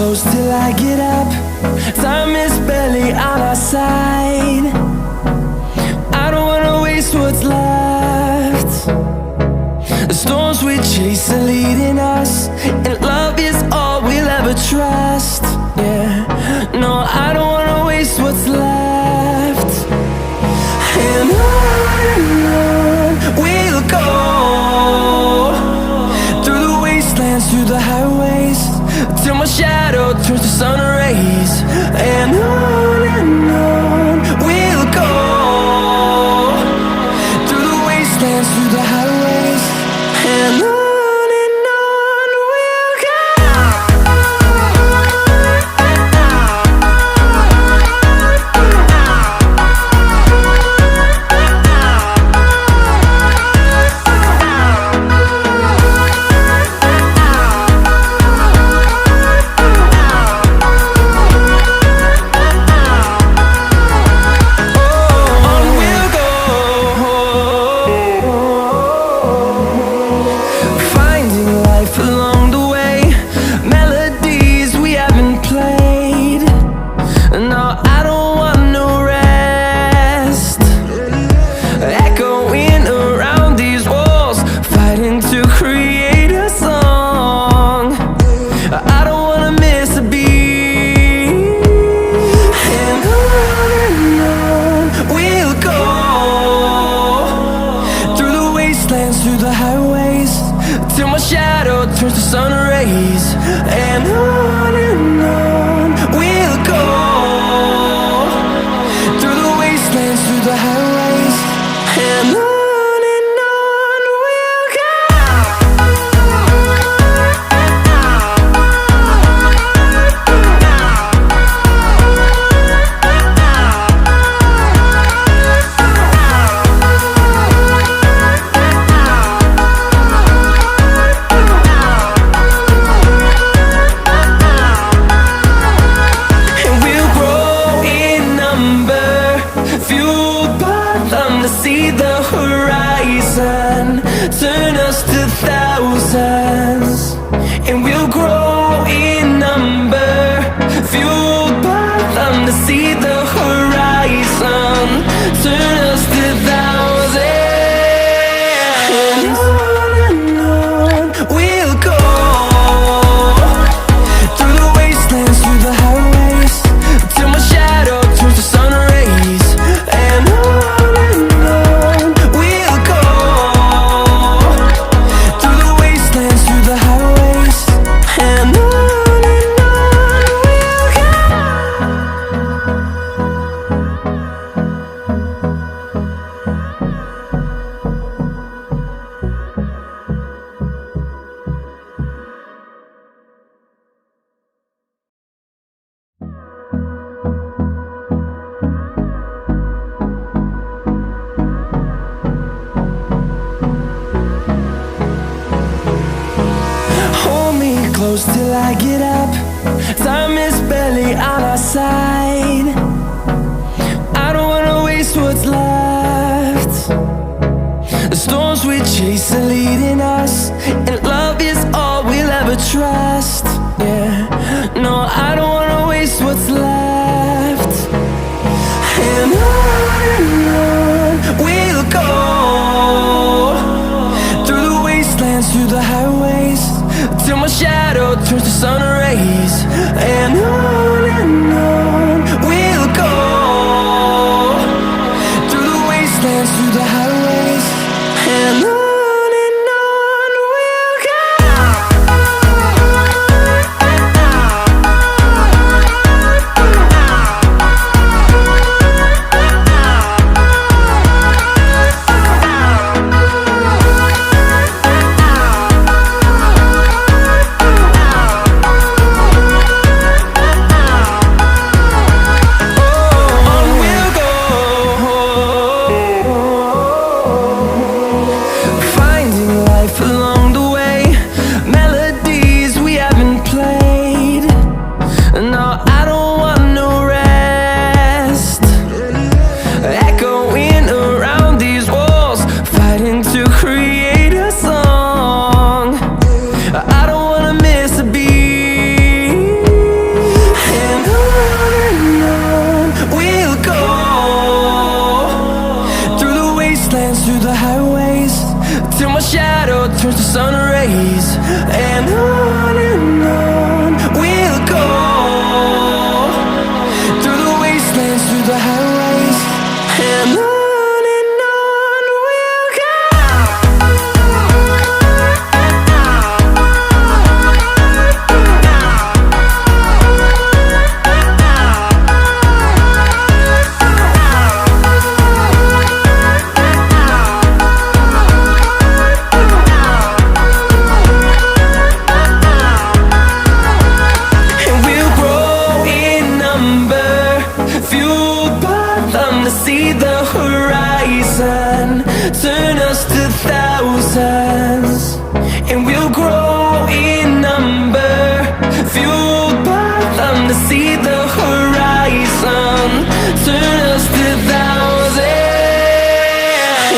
close till I get up. Time is barely on our side. I don't wanna waste what's left. The storms we chase are leading us, and love is all we'll ever trust. Yeah, no, I don't wanna waste what's left. And on we'll go, through the wastelands, through the highways, till my shadow turns to sun rays. And on we'll go, through the wastelands, through the highways, and on we'll go. Through the highways, till my shadow turns to sun rays. And on we'll go, through the wastelands, through the highways, and on we'll go. See the horizon turn us to thousands, and we'll grow in number, fueled by them. To see the horizon turn us to thousands, and on we'll go, through the wastelands, through the highways, till my shadow turns to sun rays. And close till I get up. Time is barely on our side. I don't wanna waste what's left. The storms we chase are leading us, and love is all we'll ever trust. Yeah, no, I don't wanna waste what's left. And on we'll go, through the wastelands, through the highways, till my shadow turns to sun rays. And on we'll go, through the wastelands, through the highways, and on we'll go. horizon, turn us to thousands, and we'll grow in number, fueled by them to see the horizon, turn us to thousands,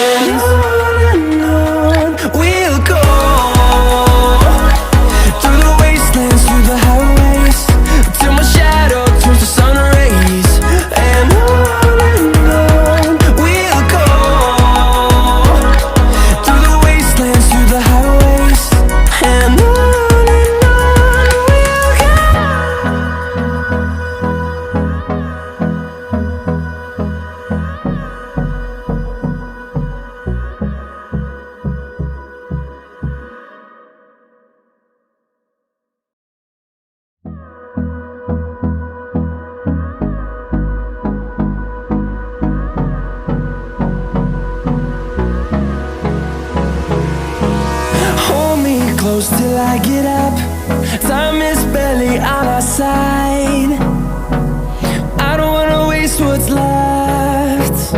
and on we'll go, through the wastelands, through the highways, till my shadow turns to sun rays, and on we'll go, through the wastelands, through the highways, and on we'll go. Hold me close till I get up. Time is barely on our side. I don't wanna waste what's left.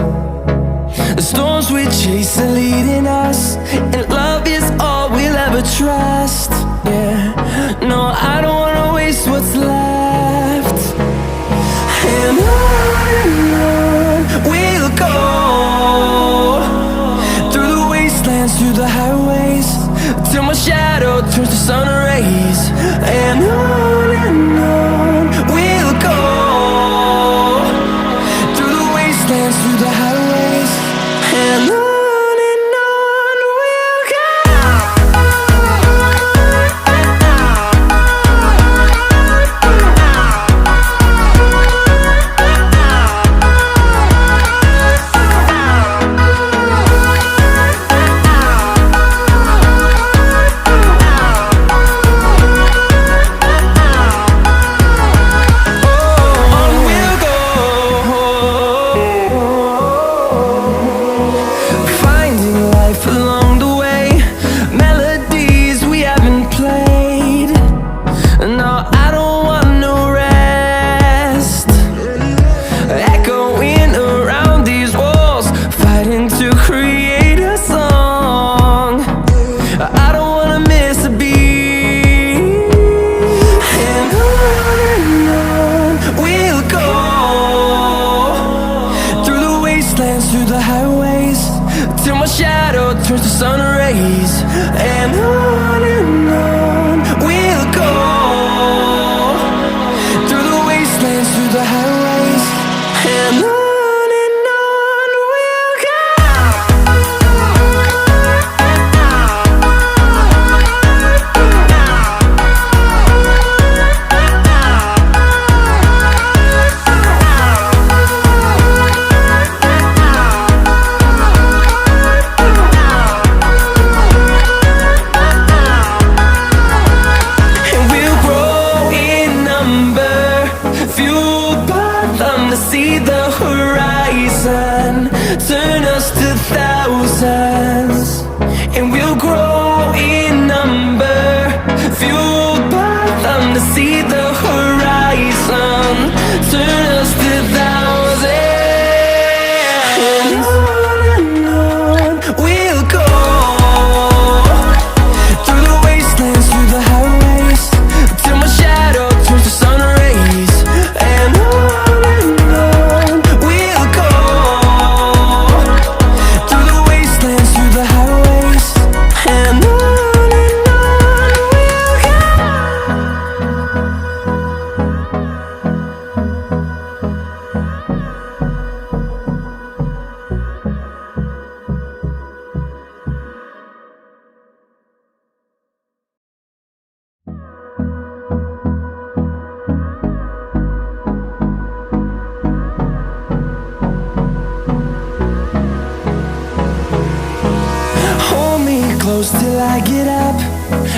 The storms we chase are leading us, and love is all we'll ever trust. Yeah, no, I don't wanna waste what's left. And on we'll go, through the wastelands, through the highways, till my shadow turns to sun rays, and on we'll go, through the wastelands, through the highways, and on we'll go. On we'll go, finding life along the way, melodies we haven't played. No, I don't want no rest, echoing around these walls, fighting to create a song. I don't wanna miss a beat, and on we'll go, through the wastelands, through the highways, till my shadow turns to sun rays, and on we'll go, through the wastelands, through the highways, and on we'll go. And we'll grow in number, fueled by them to see the horizon, turn us to thousands, and we'll grow in number, fueled by them to see the horizon, turn us to thousands, and on we'll go, through the wastelands, through the highways, till my shadow turns to sun rays, and on we'll go, through the wastelands, through the highways, and on we'll go. Hold me close till I get up.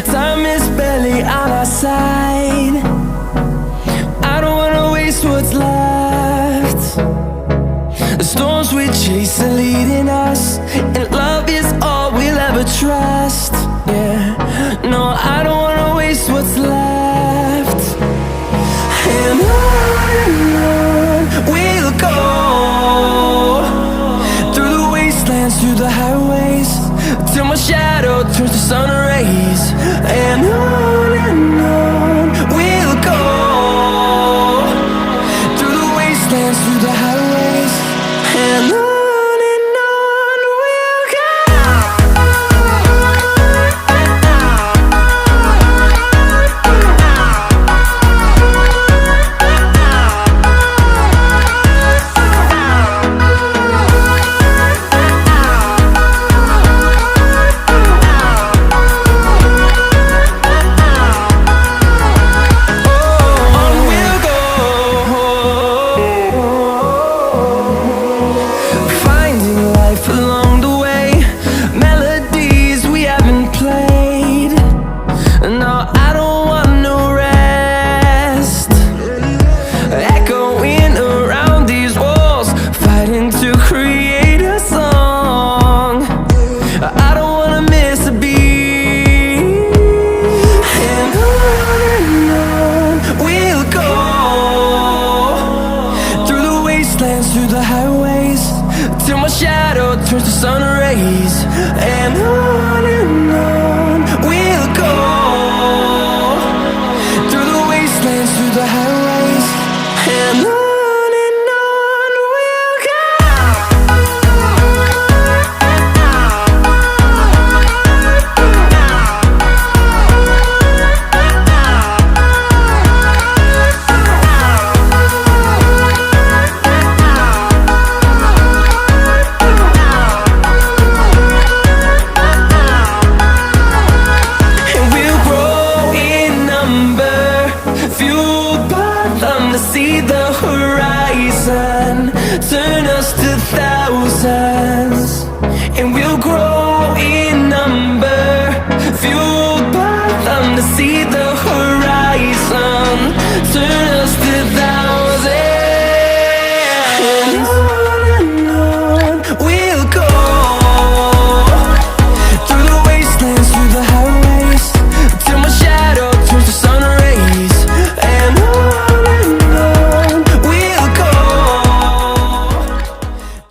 Time is barely on our side. I don't wanna waste what's left. The storms we chase are leading us, and love is all we'll ever trust. Yeah, no, I don't wanna waste what's left. And on we'll go, through the wasteland, wastelands, through the highways, and on we'll go. Through the highways, till my shadow turns to sun rays, and on